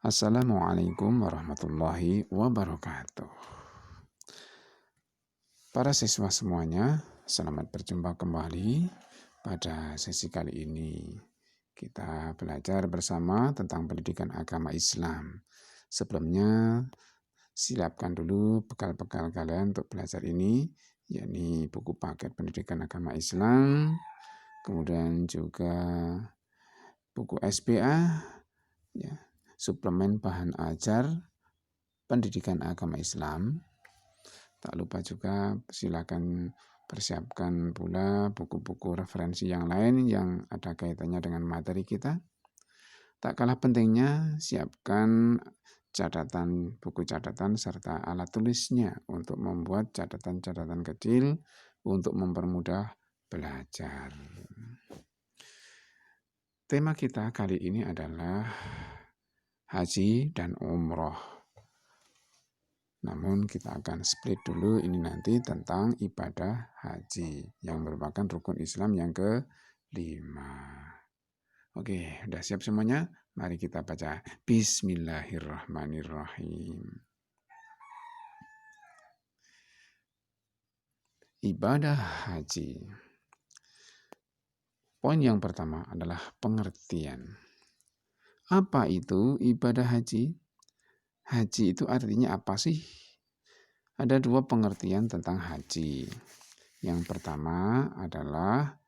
Assalamualaikum warahmatullahi wabarakatuh. Para siswa semuanya, selamat berjumpa kembali pada sesi kali ini. Kita belajar bersama tentang pendidikan agama Islam. Sebelumnya, siapkan dulu bekal-bekal kalian untuk belajar ini, yakni buku paket pendidikan agama Islam, kemudian juga buku SPA, ya, suplemen bahan ajar pendidikan agama Islam. Tak lupa juga silakan persiapkan pula buku-buku referensi yang lain yang ada kaitannya dengan materi kita. Tak kalah pentingnya, siapkan buku catatan serta alat tulisnya untuk membuat catatan-catatan kecil untuk mempermudah belajar. Tema kita kali ini adalah haji dan umroh. Namun kita akan split dulu ini nanti tentang ibadah haji yang merupakan rukun Islam yang ke-5. Oke, udah siap semuanya? Mari kita baca. Bismillahirrahmanirrahim. Ibadah haji. Poin yang pertama adalah pengertian. Apa itu ibadah haji? Haji itu artinya apa sih? Ada dua pengertian tentang haji. Yang pertama adalah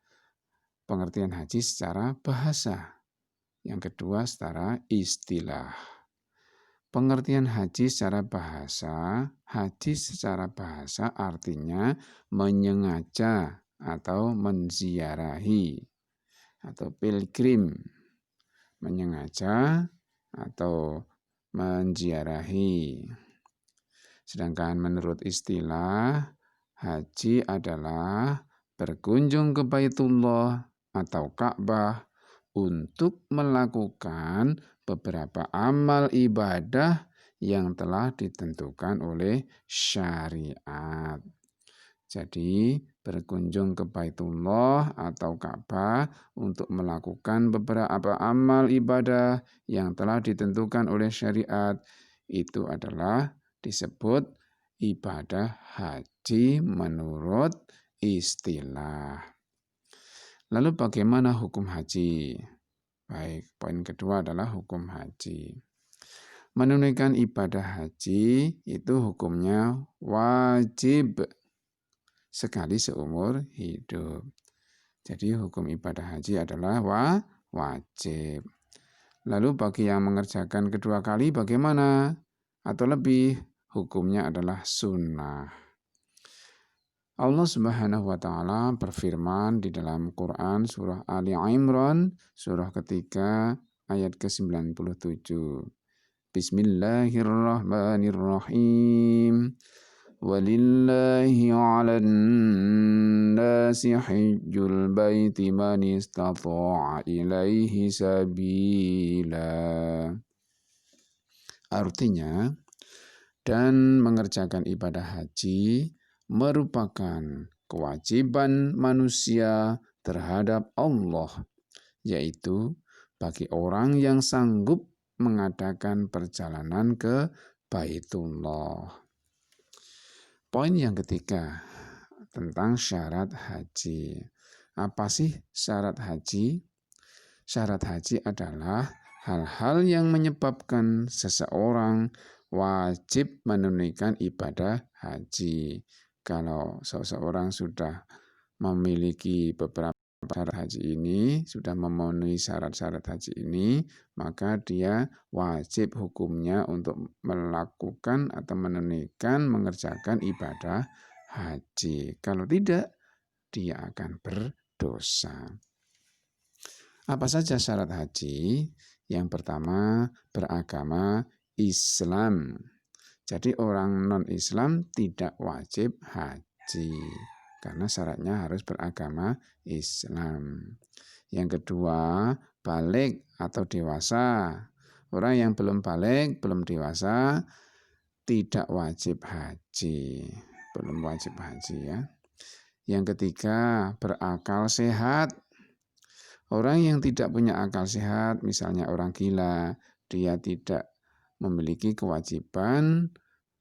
pengertian haji secara bahasa. Yang kedua secara istilah. Pengertian haji secara bahasa artinya menyengaja atau menziarahi atau pilgrim. Menyengaja atau menziarahi. Sedangkan menurut istilah, haji adalah berkunjung ke Baitullah atau Ka'bah untuk melakukan beberapa amal ibadah yang telah ditentukan oleh syariat. Jadi, berkunjung ke Baitullah atau Ka'bah untuk melakukan beberapa amal ibadah yang telah ditentukan oleh syariat itu adalah disebut ibadah haji menurut istilah. Lalu bagaimana hukum haji? Baik, poin kedua adalah hukum haji. Menunaikan ibadah haji itu hukumnya wajib sekali seumur hidup. Jadi hukum ibadah haji adalah wajib. Lalu bagi yang mengerjakan kedua kali bagaimana? Atau lebih, hukumnya adalah sunnah. Allah Subhanahu wa taala berfirman di dalam Quran surah Ali Imran surah ketiga ayat ke-97. Bismillahirrahmanirrahim. Walillahi 'alan nasi hajjul baiti man istata'a ilaihi sabila. Artinya, dan mengerjakan ibadah haji merupakan kewajiban manusia terhadap Allah, yaitu bagi orang yang sanggup mengadakan perjalanan ke Baitullah. Poin yang ketiga tentang syarat haji. Apa sih syarat haji? Syarat haji adalah hal-hal yang menyebabkan seseorang wajib menunaikan ibadah haji. Kalau seseorang sudah memiliki beberapa syarat haji ini, sudah memenuhi syarat-syarat haji ini, maka dia wajib hukumnya untuk melakukan atau mengerjakan ibadah haji. Kalau tidak, dia akan berdosa. Apa saja syarat haji? Yang pertama, beragama Islam. Jadi orang non-Islam tidak wajib haji karena syaratnya harus beragama Islam. Yang kedua, balik atau dewasa. Orang yang belum balik, belum dewasa, tidak wajib haji. Belum wajib haji ya. Yang ketiga, berakal sehat. Orang yang tidak punya akal sehat, misalnya orang gila, dia tidak memiliki kewajiban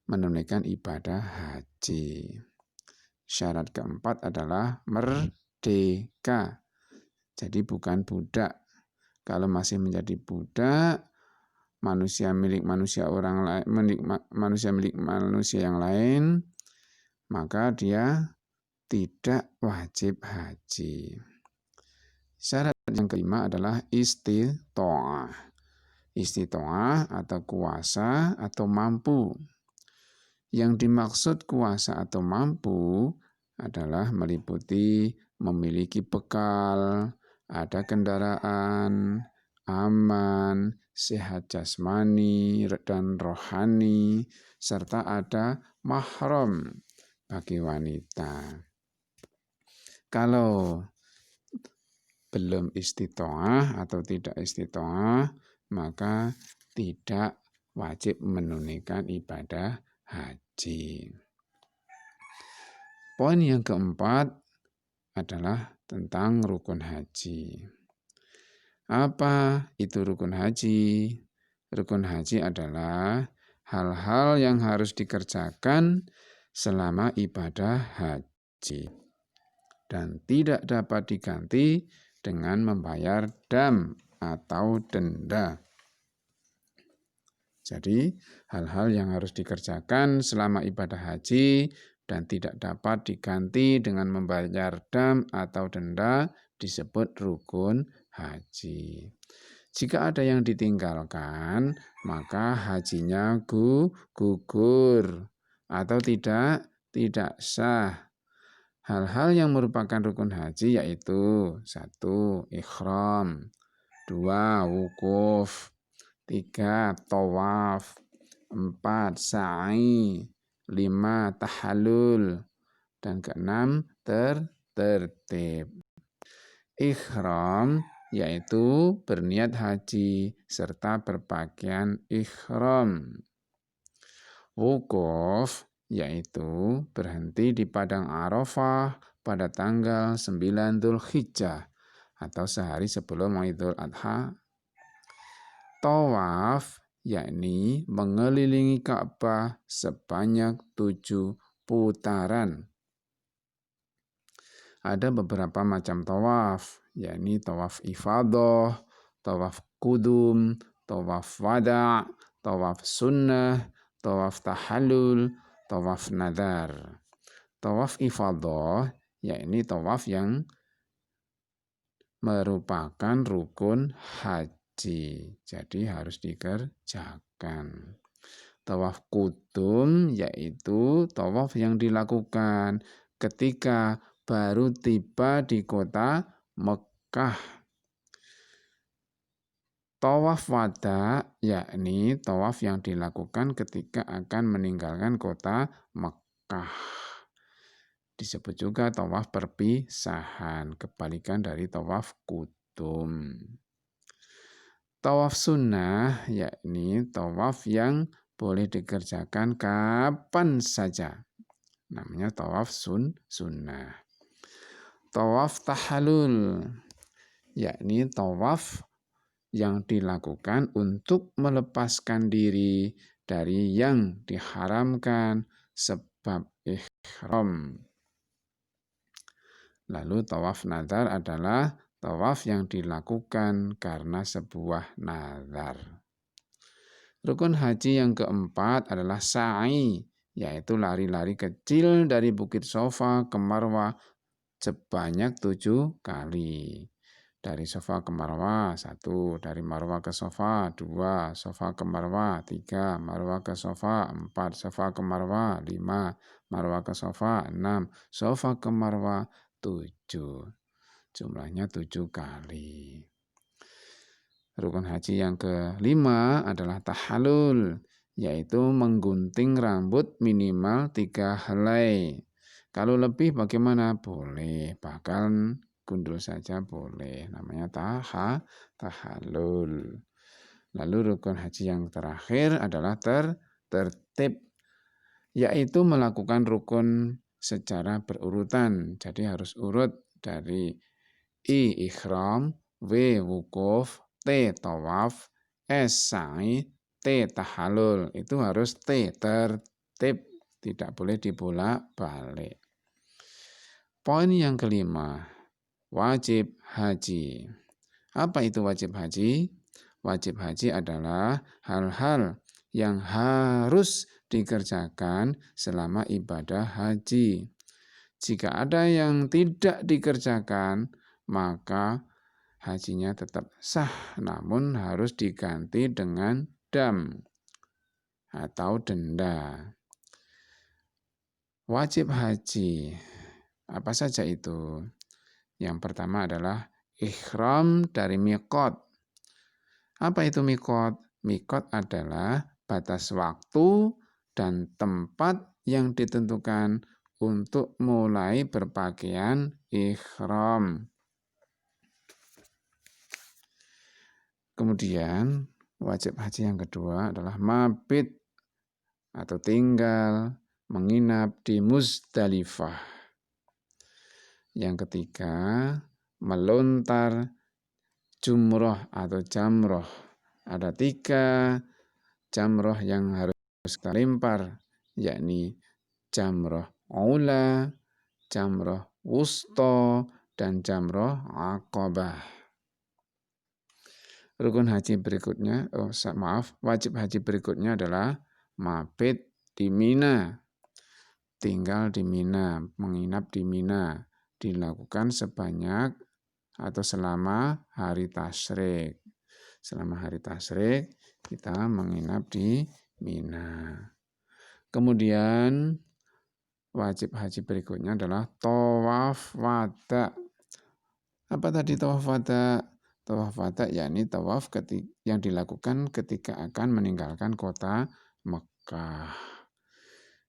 menunaikan ibadah haji. Syarat keempat adalah merdeka. Jadi bukan budak. Kalau masih menjadi budak, manusia milik manusia orang lain, manusia milik manusia yang lain, maka dia tidak wajib haji. Syarat yang kelima adalah istitho'ah. Istitho'ah atau kuasa atau mampu. Yang dimaksud kuasa atau mampu adalah meliputi memiliki bekal, ada kendaraan, aman, sehat jasmani dan rohani, serta ada mahram bagi wanita. Kalau belum istitho'ah atau tidak istitho'ah, maka tidak wajib menunaikan ibadah haji. Poin yang keempat adalah tentang rukun haji. Apa itu rukun haji? Rukun haji adalah hal-hal yang harus dikerjakan selama ibadah haji dan tidak dapat diganti dengan membayar dam atau denda. Jadi, hal-hal yang harus dikerjakan selama ibadah haji dan tidak dapat diganti dengan membayar dam atau denda disebut rukun haji. Jika ada yang ditinggalkan, maka hajinya gugur atau tidak sah. Hal-hal yang merupakan rukun haji yaitu 1. Ihram, 2. Wukuf, 3. Tawaf, 4. Sa'i, 5. Tahallul, dan ke-6 tertib. Ihram yaitu berniat haji serta berpakaian ihram. Wukuf yaitu berhenti di Padang Arafah pada tanggal 9 Dzulhijjah atau sehari sebelum Idul Adha. Tawaf yakni mengelilingi Ka'bah sebanyak 7 putaran. Ada beberapa macam tawaf, yakni tawaf ifadah, tawaf kudum, tawaf wada', tawaf sunnah, tawaf tahallul, tawaf nadar. Tawaf ifadah yakni tawaf yang merupakan rukun haji, jadi harus dikerjakan. Tawaf kudum yaitu tawaf yang dilakukan ketika baru tiba di kota Mekah. Tawaf wada yakni tawaf yang dilakukan ketika akan meninggalkan kota Mekah. Disebut juga tawaf perpisahan, kebalikan dari tawaf kudum. Tawaf sunnah yakni tawaf yang boleh dikerjakan kapan saja. Namanya tawaf sunnah. Tawaf tahallul yakni tawaf yang dilakukan untuk melepaskan diri dari yang diharamkan sebab ihram. Lalu tawaf nadar adalah tawaf yang dilakukan karena sebuah nazar. Rukun haji yang keempat adalah sa'i, yaitu lari-lari kecil dari Bukit Sofa ke Marwah sebanyak 7 kali. Dari Sofa ke Marwah 1, dari Marwah ke Sofa 2, Sofa ke Marwah 3, Marwah ke Sofa 4, Sofa ke Marwah 5, Marwah ke Sofa 6, Sofa ke Marwah 7. Jumlahnya 7 kali. Rukun haji yang kelima adalah tahallul, yaitu menggunting rambut minimal 3 helai. Kalau lebih bagaimana? Boleh, bahkan gundul saja boleh. Namanya tahallul. Lalu rukun haji yang terakhir adalah tertib, yaitu melakukan rukun secara berurutan. Jadi harus urut dari I. Ihram, W. Wukuf, T. Tawaf, S. Sa'i, T. tahalul itu harus tertib, tidak boleh dibolak-balik. Poin yang kelima, wajib haji. Apa itu wajib haji? Wajib haji adalah hal-hal yang harus dikerjakan selama ibadah haji. Jika ada yang tidak dikerjakan, maka hajinya tetap sah, namun harus diganti dengan dam atau denda. Wajib haji, apa saja itu? Yang pertama adalah ihram dari miqat. Apa itu miqat? Miqat adalah batas waktu dan tempat yang ditentukan untuk mulai berpakaian ihram. Kemudian wajib haji yang kedua adalah mabit atau tinggal menginap di Muzdalifah. Yang ketiga, melontar jumroh atau jamroh. Ada 3 jamroh yang harus kita lempar, yakni jamroh ula, jamroh wusta, dan jamroh aqabah. Wajib haji berikutnya adalah mabit di Mina, tinggal di Mina, menginap di Mina, dilakukan sebanyak atau selama hari tasyrik. Selama hari tasyrik kita menginap di Mina. Kemudian wajib haji berikutnya adalah tawaf wada. Apa tadi tawaf wada? Tawaf wada yakni tawaf yang dilakukan ketika akan meninggalkan kota Mekah.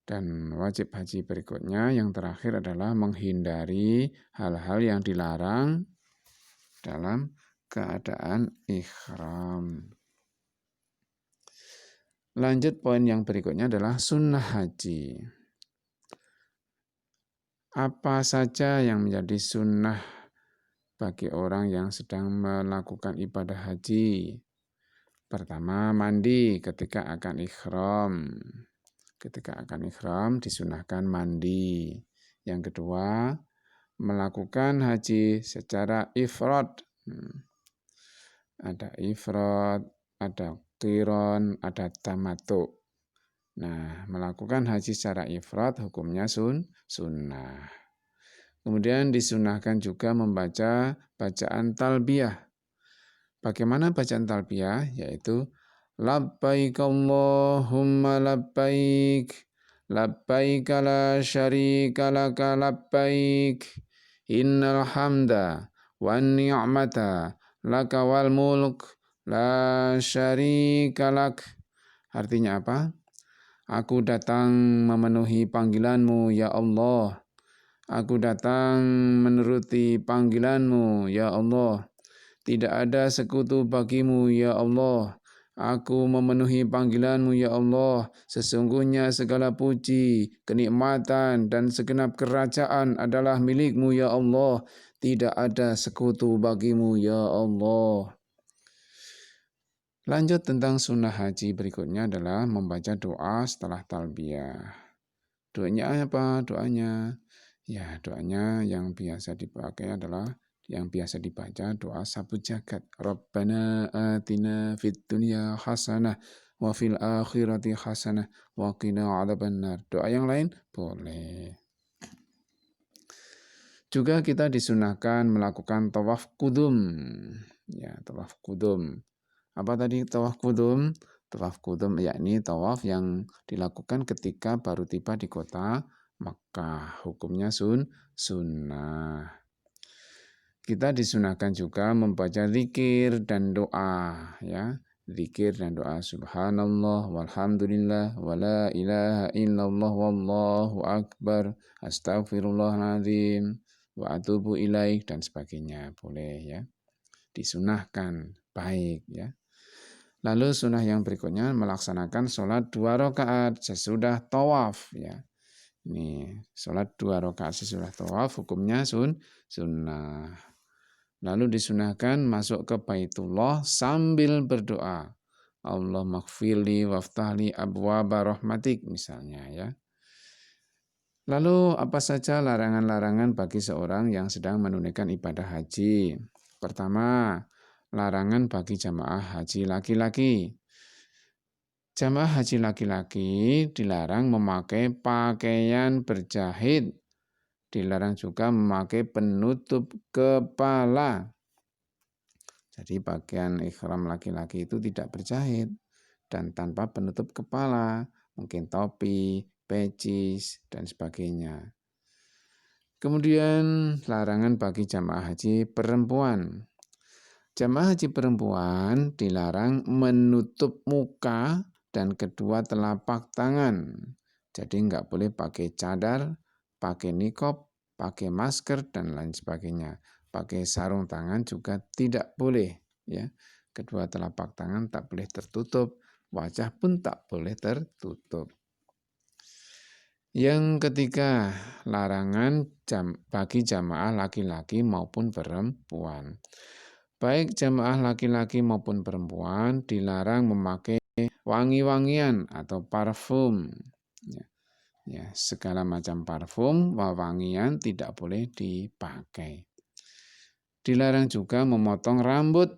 Dan wajib haji berikutnya yang terakhir adalah menghindari hal-hal yang dilarang dalam keadaan ihram. Lanjut, poin yang berikutnya adalah sunnah haji. Apa saja yang menjadi sunnah bagi orang yang sedang melakukan ibadah haji? Pertama, mandi ketika akan ihram. Ketika akan ihram disunahkan mandi. Yang kedua, melakukan haji secara ifrad. Ada ifrad, ada qiron, ada tamattu. Nah, melakukan haji secara ifrad hukumnya sunnah. Kemudian disunahkan juga membaca bacaan talbiyah. Bagaimana bacaan talbiyah? Yaitu labbaik Allahumma labbaik, labbaik la syarika laka labbaik, innal hamda wan ni'mata laka wal mulk la syarika lak. Artinya apa? Aku datang memenuhi panggilanmu ya Allah. Aku datang menuruti panggilanmu ya Allah. Tidak ada sekutu bagimu ya Allah. Aku memenuhi panggilanmu ya Allah. Sesungguhnya segala puji, kenikmatan, dan segenap kerajaan adalah milikmu ya Allah. Tidak ada sekutu bagimu ya Allah. Lanjut tentang sunnah haji berikutnya adalah membaca doa setelah talbiyah. Doanya apa? Doanya yang biasa dipakai adalah yang biasa dibaca doa sapu jagat. Rabbana atina fid dunya hasanah wa fil akhirati hasanah wa qina adzabannar. Doa yang lain boleh. Juga kita disunahkan melakukan tawaf qudum. Ya, tawaf qudum. Apa tadi tawaf qudum? Tawaf qudum yakni tawaf yang dilakukan ketika baru tiba di kota Makkah. Hukumnya sunnah. Kita disunahkan juga membaca zikir dan doa, ya. Zikir dan doa subhanallah walhamdulillah wala ilaha illallah wallahu akbar astagfirullahaladzim wa atubu ilaih dan sebagainya. Boleh ya. Disunahkan baik ya. Lalu sunnah yang berikutnya melaksanakan sholat 2 rakaat sesudah tawaf ya. Ini sholat 2 rakaat sesudah tawaf hukumnya sunnah. Lalu disunahkan masuk ke Baitullah sambil berdoa. Allah maghfirli waftahli abwaba rahmatik misalnya ya. Lalu apa saja larangan-larangan bagi seorang yang sedang menunaikan ibadah haji? Pertama, larangan bagi jamaah haji laki-laki. Jamaah haji laki-laki dilarang memakai pakaian berjahit, dilarang juga memakai penutup kepala. Jadi pakaian ihram laki-laki itu tidak berjahit dan tanpa penutup kepala, mungkin topi, pecis, dan sebagainya. Kemudian larangan bagi jamaah haji perempuan. Jamaah haji perempuan dilarang menutup muka dan kedua telapak tangan. Jadi nggak boleh pakai cadar, pakai niqab, pakai masker, dan lain sebagainya. Pakai sarung tangan juga tidak boleh. Ya, kedua telapak tangan tak boleh tertutup, wajah pun tak boleh tertutup. Yang ketiga, larangan bagi jamaah laki-laki maupun perempuan. Baik jamaah laki-laki maupun perempuan dilarang memakai wangi-wangian atau parfum. Segala macam parfum, wangian tidak boleh dipakai. Dilarang juga memotong rambut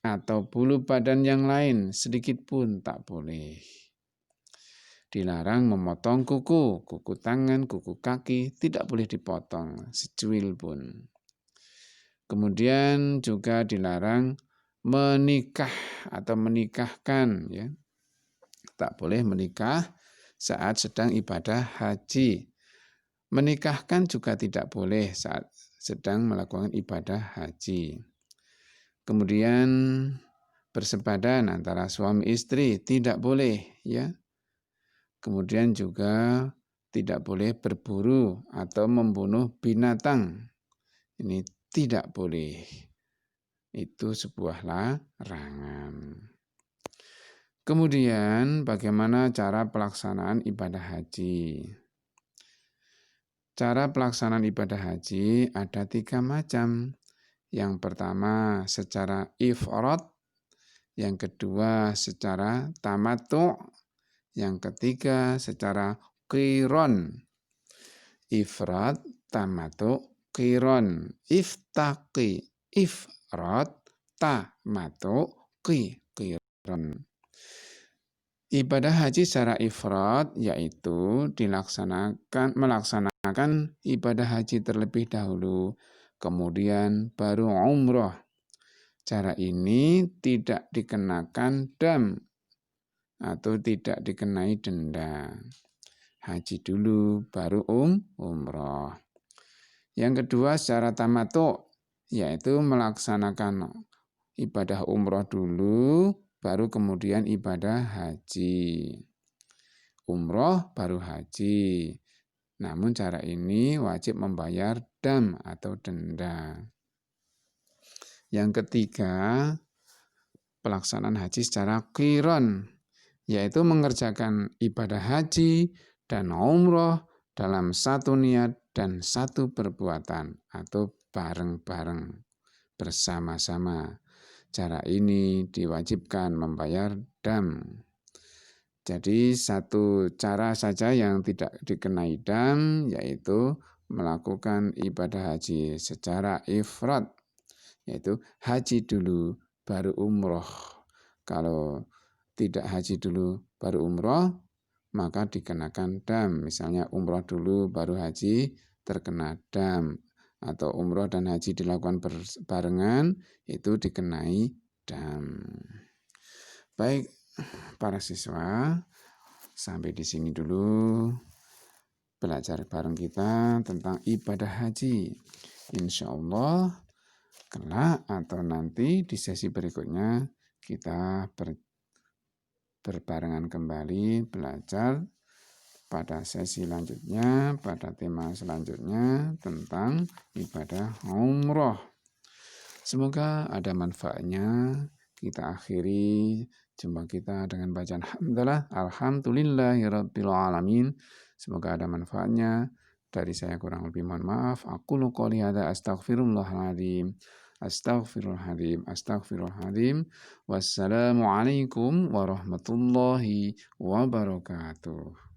atau bulu badan yang lain, sedikit pun tak boleh. Dilarang memotong kuku tangan, kuku kaki, tidak boleh dipotong, secuil pun. Kemudian juga dilarang menikah atau menikahkan. Ya. Tak boleh menikah saat sedang ibadah haji. Menikahkan juga tidak boleh saat sedang melakukan ibadah haji. Kemudian bersepadan antara suami istri tidak boleh, ya. Kemudian juga tidak boleh berburu atau membunuh binatang. Ini tidak boleh. Itu sebuah larangan. Kemudian bagaimana cara pelaksanaan ibadah haji? Cara pelaksanaan ibadah haji ada 3 macam. Yang pertama secara ifrad, yang kedua secara tamattu', yang ketiga secara qiron. Ifrad, tamattu', qiron. Iftaqi, ifrad, tamattu', qiron. Ibadah haji secara ifrad yaitu melaksanakan ibadah haji terlebih dahulu, kemudian baru umroh. Cara ini tidak dikenakan dam atau tidak dikenai denda. Haji dulu baru umroh. Yang kedua secara tamattu', yaitu melaksanakan ibadah umroh dulu, baru kemudian ibadah haji. Umroh baru haji. Namun cara ini wajib membayar dam atau denda. Yang ketiga, pelaksanaan haji secara qiron, yaitu mengerjakan ibadah haji dan umroh dalam satu niat dan satu perbuatan atau bareng-bareng bersama-sama. Cara ini diwajibkan membayar dam. Jadi satu cara saja yang tidak dikenai dam yaitu melakukan ibadah haji secara ifrad, yaitu haji dulu baru umroh. Kalau tidak haji dulu baru umroh, maka dikenakan dam. Misalnya umroh dulu baru haji terkena dam. Atau umroh dan haji dilakukan barengan, itu dikenai dam. Baik, para siswa, sampai di sini dulu belajar bareng kita tentang ibadah haji. Insya Allah, kelak atau nanti di sesi berikutnya kita berbarengan kembali belajar pada sesi selanjutnya, pada tema selanjutnya tentang ibadah umroh. Semoga ada manfaatnya. Kita akhiri jumpa kita dengan bacaan alhamdulillahirabbil alamin. Semoga ada manfaatnya. Dari saya kurang lebih mohon maaf. Aqulu qouli hadza astaghfirullahaladzim. Astaghfirullahaladzim, astaghfirullahaladzim. Wassalamualaikum warahmatullahi wabarakatuh.